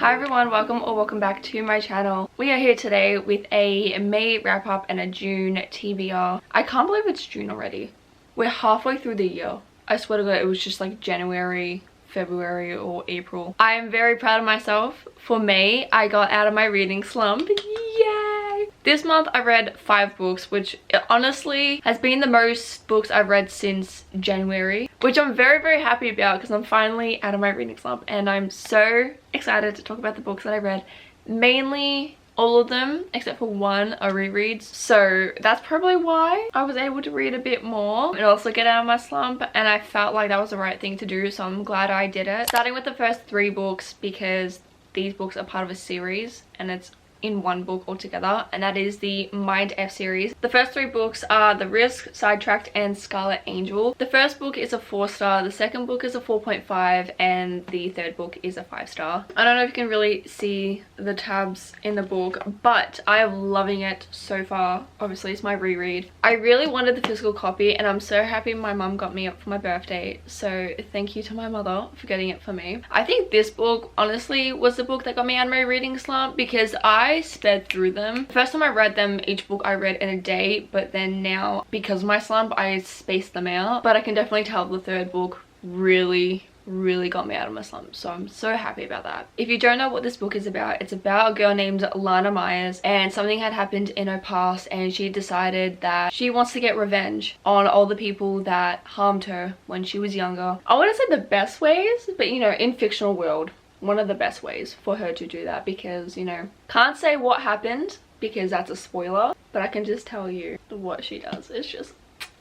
Hi everyone, welcome back to my channel. We are here today with a May wrap up and a June TBR. I can't believe it's June already. We're halfway through the year. I swear to God, it was just like January, February or April. I am very proud of myself. For May, I got out of my reading slump. Yay! This month I read 5 books, which honestly has been the most books I've read since January, which I'm very happy about because I'm finally out of my reading slump and I'm so excited to talk about the books that I read. Mainly all of them except for one are rereads, so that's probably why I was able to read a bit more and also get out of my slump, and I felt like that was the right thing to do, so I'm glad I did it. Starting with the first 3 books because these books are part of a series and it's in one book altogether, and that is the Mind F series. The first 3 books are The Risk, Sidetracked and Scarlet Angel. The first book is a 4-star, the second book is a 4.5 and the third book is a 5-star. I don't know if you can really see the tabs in the book, but I am loving it so far. Obviously it's my reread. I really wanted the physical copy and I'm so happy my mum got me it for my birthday, so thank you to my mother for getting it for me. I think this book honestly was the book that got me out of my reading slump because I sped through them. First time I read them, each book I read in a day, but then now because of my slump I spaced them out. But I can definitely tell the third book really got me out of my slump, so I'm so happy about that. If you don't know what this book is about, it's about a girl named Lana Myers, and something had happened in her past and she decided that she wants to get revenge on all the people that harmed her when she was younger. I wouldn't say the best ways, but you know, in fictional world, one of the best ways for her to do that, because you know, can't say what happened because that's a spoiler, but I can just tell you what she does. It's just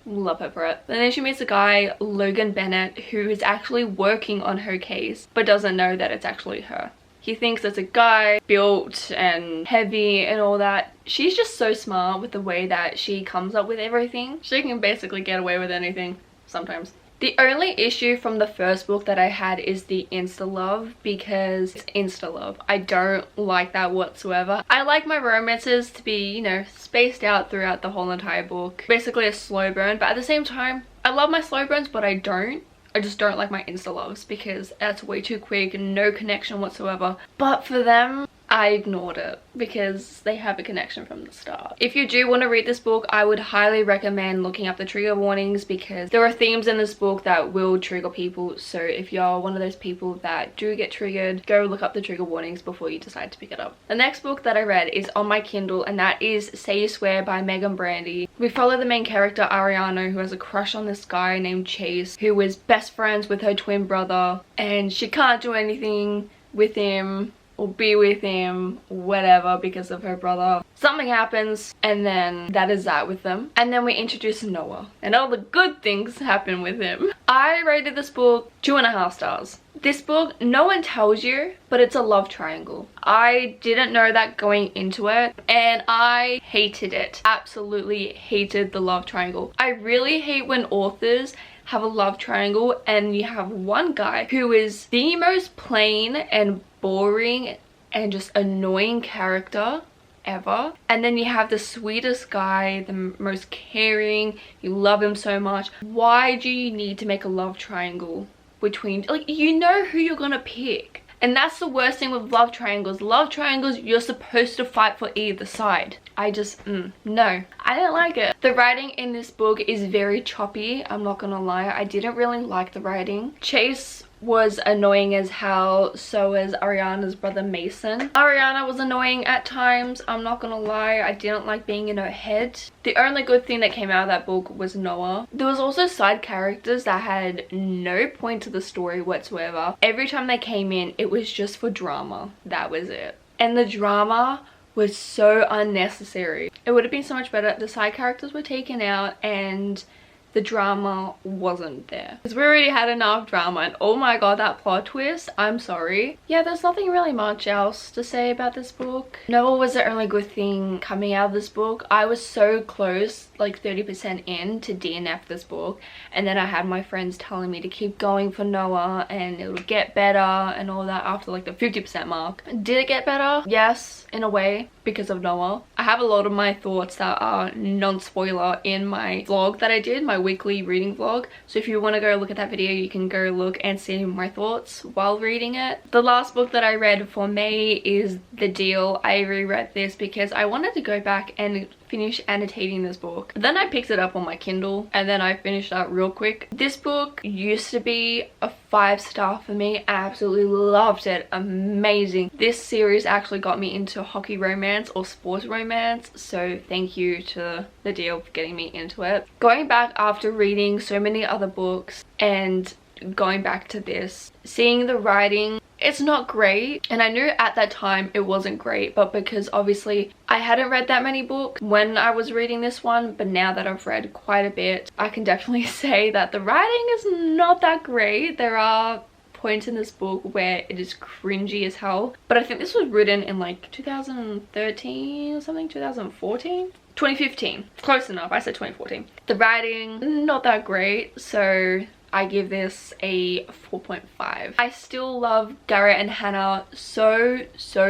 love her for it. And then she meets a guy, Logan Bennett, who is actually working on her case but doesn't know that it's actually her. He thinks it's a guy, built and heavy and all that. She's just so smart with the way that she comes up with everything. She can basically get away with anything sometimes. The only issue from the first book that I had is the insta-love, because it's insta-love. I don't like that whatsoever. I like my romances to be, you know, spaced out throughout the whole entire book. Basically a slow burn, but at the same time, I love my slow burns, but I just don't like my insta-loves because that's way too quick and no connection whatsoever. But for them, I ignored it because they have a connection from the start. If you do want to read this book, I would highly recommend looking up the trigger warnings because there are themes in this book that will trigger people. So if you're one of those people that do get triggered, go look up the trigger warnings before you decide to pick it up. The next book that I read is on my Kindle, and that is Say You Swear by Megan Brandy. We follow the main character Ariana, who has a crush on this guy named Chase, who is best friends with her twin brother, and she can't do anything with him or be with him, whatever, because of her brother. Something happens and then that is that with them. And then we introduce Noah and all the good things happen with him. I rated this book 2.5 stars. This book, no one tells you, but it's a love triangle. I didn't know that going into it and I hated it. Absolutely hated the love triangle. I really hate when authors have a love triangle and you have one guy who is the most plain and boring and just annoying character ever, and then you have the sweetest guy, the most caring, you love him so much. Why do you need to make a love triangle between, like, you know who you're gonna pick? And that's the worst thing with love triangles. Love triangles, you're supposed to fight for either side. I just, no. I didn't like it. The writing in this book is very choppy, I'm not gonna lie. I didn't really like the writing. Chase was annoying as hell, so was Ariana's brother Mason. Ariana was annoying at times, I'm not gonna lie. I didn't like being in her head. The only good thing that came out of that book was Noah. There was also side characters that had no point to the story whatsoever. Every time they came in, it was just for drama. That was it. And the drama was so unnecessary. It would have been so much better if the side characters were taken out and the drama wasn't there, because we already had enough drama. And oh my god, that plot twist, I'm sorry. Yeah, there's nothing really much else to say about this book. Noah was the only good thing coming out of this book. I was so close, like 30% in, to DNF this book, and then I had my friends telling me to keep going for Noah and it'll get better and all that after like the 50% mark. Did it get better? Yes, in a way, because of Noah. I have a lot of my thoughts that are non-spoiler in my vlog that I did, my weekly reading vlog. So if you want to go look at that video, you can go look and see my thoughts while reading it. The last book that I read for May is The Deal. I reread this because I wanted to go back and finish annotating this book. Then I picked it up on my Kindle and then I finished that real quick. This book used to be a 5-star for me. I absolutely loved it. Amazing. This series actually got me into hockey romance or sports romance, so thank you to The Deal for getting me into it. Going back after reading so many other books and going back to this, seeing the writing, it's not great, and I knew at that time it wasn't great, but because obviously I hadn't read that many books when I was reading this one, but now that I've read quite a bit, I can definitely say that the writing is not that great. There are points in this book where it is cringy as hell, but I think this was written in like 2013 or something, 2014? 2015. Close enough, I said 2014. The writing, not that great, so I give this a 4.5. I still love Garrett and Hannah so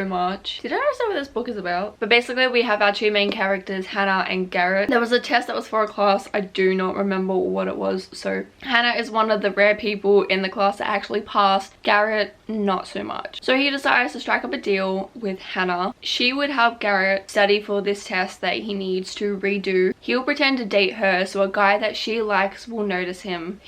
much. Did I ever say what this book is about? But basically we have our two main characters, Hannah and Garrett. There was a test that was for a class. I do not remember what it was. So Hannah is one of the rare people in the class that actually passed. Garrett, not so much. So he decides to strike up a deal with Hannah. She would help Garrett study for this test that he needs to redo. He'll pretend to date her so a guy that she likes will notice him.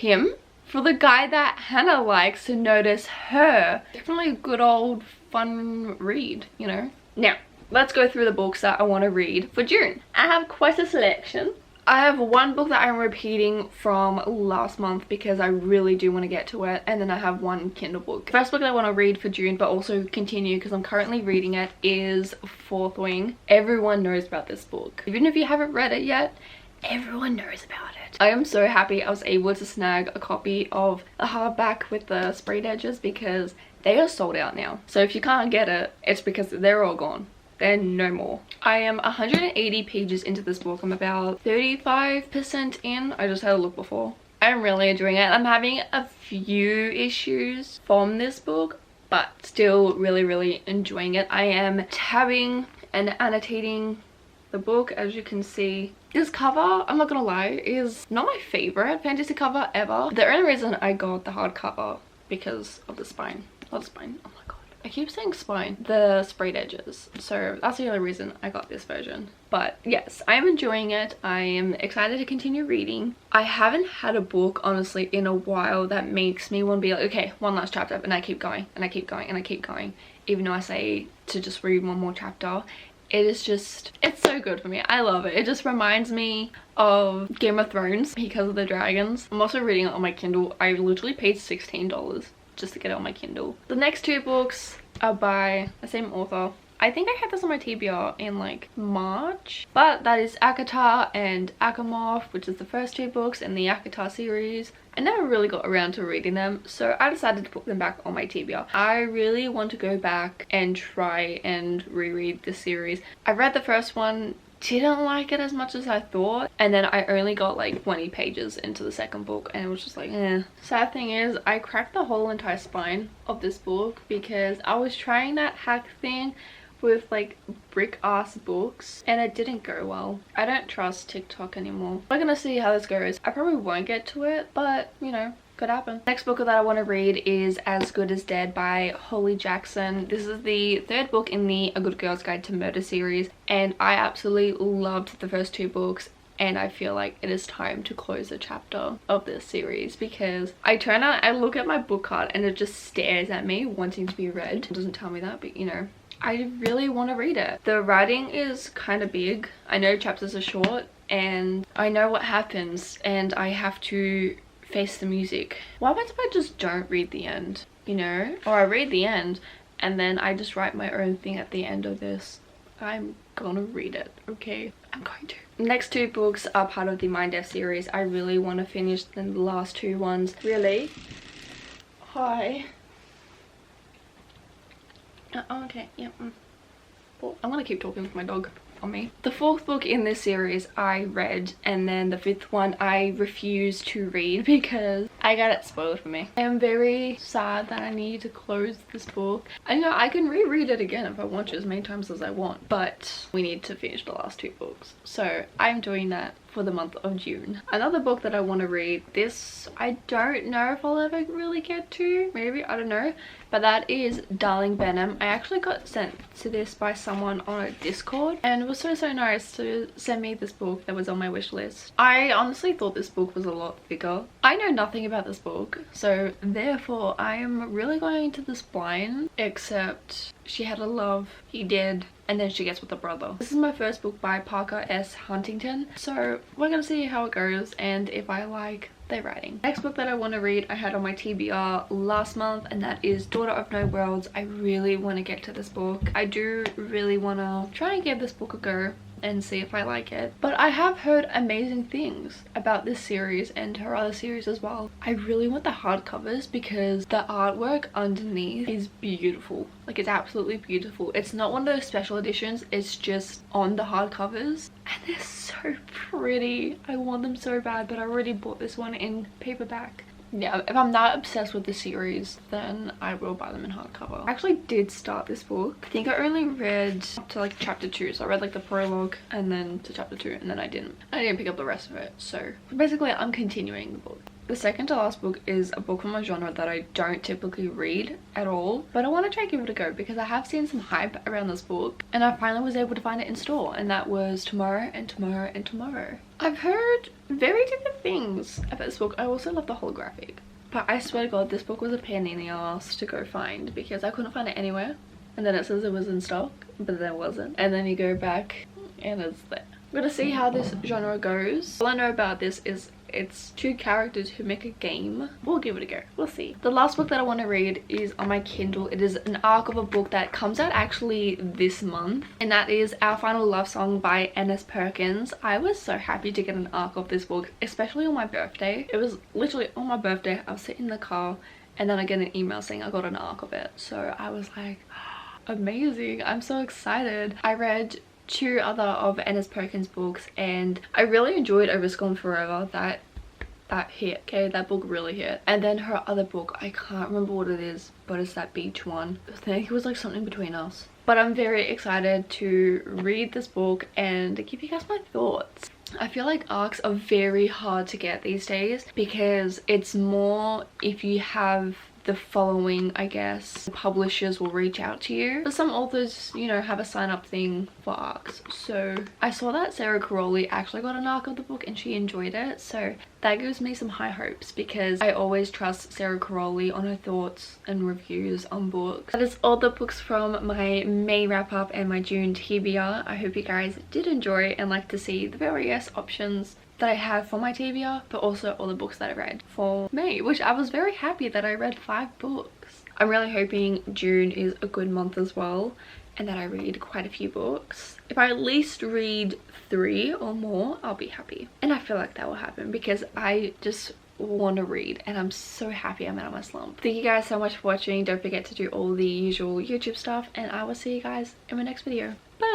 For the guy that Hannah likes to notice her. Definitely a good old fun read, you know. Now, let's go through the books that I want to read for June. I have quite a selection. I have one book that I'm repeating from last month because I really do want to get to it, and then I have one Kindle book. The first book that I want to read for June but also continue because I'm currently reading it is Fourth Wing. Everyone knows about this book. Even if you haven't read it yet, everyone knows about it. I am so happy I was able to snag a copy of the hardback with the sprayed edges because they are sold out now. So if you can't get it, it's because they're all gone. They're no more. I am 180 pages into this book. I'm about 35% in. I just had a look before. I'm really enjoying it. I'm having a few issues from this book, but still really enjoying it. I am tabbing and annotating the book, as you can see. This cover, I'm not gonna lie, is not my favorite fantasy cover ever. The only reason I got the hardcover because of the spine. Not the spine, oh my god. I keep saying spine. The sprayed edges. So that's the only reason I got this version. But yes, I am enjoying it. I am excited to continue reading. I haven't had a book, honestly, in a while that makes me want to be like, okay, one last chapter, and I keep going, and I keep going, and I keep going. Even though I say to just read one more chapter. It is just, it's so good for me. I love it. It just reminds me of Game of Thrones because of the dragons. I'm also reading it on my Kindle. I literally paid $16 just to get it on my Kindle. The next two books are by the same author. I think I had this on my TBR in like March, but that is Akatar and Akamov, which is the first two books in the Akatar series. I never really got around to reading them, so I decided to put them back on my TBR. I really want to go back and try and reread the series. I read the first one, didn't like it as much as I thought, and then I only got like 20 pages into the second book and it was just like, eh. Sad thing is, I cracked the whole entire spine of this book because I was trying that hack thing with like brick ass books and it didn't go well. I don't trust TikTok anymore. We're gonna see how this goes. I probably won't get to it, but you know, could happen. Next book that I want to read is As Good as Dead by Holly Jackson. This is the third book in the A Good Girl's Guide to Murder series, and I absolutely loved the first two books, and I feel like it is time to close a chapter of this series because I look at my book card and it just stares at me wanting to be read. It doesn't tell me that, but you know, I really want to read it. The writing is kind of big. I know chapters are short and I know what happens and I have to face the music. Why about if I just don't read the end, you know? Or I read the end and then I just write my own thing at the end of this. I'm gonna read it, okay? I'm going to. Next two books are part of the Mind Deaf series. I really want to finish the last two ones. Really? Hi. Oh, okay, yeah. Well, I'm gonna keep talking with my dog on me. The fourth book in this series I read, and then the fifth one I refused to read because I got it spoiled for me. I am very sad that I need to close this book. I know I can reread it again if I want to, as many times as I want, but we need to finish the last two books. So I'm doing that for the month of June. Another book that I want to read, this I don't know if I'll ever really get to, maybe, I don't know, but that is Darling Benham. I actually got sent to this by someone on a Discord, and it was so nice to send me this book that was on my wish list. I honestly thought this book was a lot bigger. I know nothing about this book, so therefore I am really going into this blind, except she had a love, he did, and then she gets with the brother. This is my first book by Parker S. Huntington, so we're gonna see how it goes and if I like their writing. Next book that I want to read I had on my TBR last month, and that is Daughter of No Worlds. I really want to get to this book. I do really want to try and give this book a go and see if I like it, but I have heard amazing things about this series and her other series as well. I really want the hardcovers because the artwork underneath is beautiful. Like, it's absolutely beautiful. It's not one of those special editions, it's just on the hardcovers, and they're so pretty. I want them so bad, but I already bought this one in paperback. Yeah, if I'm not obsessed with the series, then I will buy them in hardcover. I actually did start this book. I think I only read up to like chapter 2, so I read like the prologue and then to chapter 2, and then I didn't pick up the rest of it. So basically I'm continuing the book. The second to last book is a book from a genre that I don't typically read at all, but I want to try and give it a go because I have seen some hype around this book and I finally was able to find it in store, and that was Tomorrow and Tomorrow and Tomorrow. I've heard very different things about this book. I also love the holographic, but I swear to God this book was a pain in the ass to go find because I couldn't find it anywhere, and then it says it was in stock but then it wasn't, and then you go back and it's there. I'm gonna see how this genre goes. All I know about this is it's two characters who make a game. We'll give it a go. We'll see. The last book that I want to read is on my Kindle. It is an arc of a book that comes out actually this month, and that is Our Final Love Song by N.S. Perkins. I was so happy to get an arc of this book, especially on my birthday. It was literally on my birthday. I was sitting in the car and then I get an email saying I got an arc of it. So I was like, amazing. I'm so excited. I read 2 other of N.S. Perkins books and I really enjoyed A Risk Gone Forever. That hit. Okay, that book really hit. And then her other book, I can't remember what it is, but it's that beach one. I think it was like Something Between Us. But I'm very excited to read this book and give you guys my thoughts. I feel like arcs are very hard to get these days because it's more if you have the following, I guess. Publishers will reach out to you, but some authors, you know, have a sign up thing for arcs. So I saw that Sarah Caroli actually got an arc of the book and she enjoyed it, so that gives me some high hopes because I always trust Sarah Caroli on her thoughts and reviews on books. That is all the books from my May wrap up and my June TBR. I hope you guys did enjoy and like to see the various options that I have for my TBR, but also all the books that I read for May, which I was very happy that I read 5 books. I'm really hoping June is a good month as well and that I read quite a few books. If I at least read 3 or more, I'll be happy, and I feel like that will happen because I just want to read and I'm so happy I'm out of my slump. Thank you guys so much for watching. Don't forget to do all the usual YouTube stuff and I will see you guys in my next video. Bye!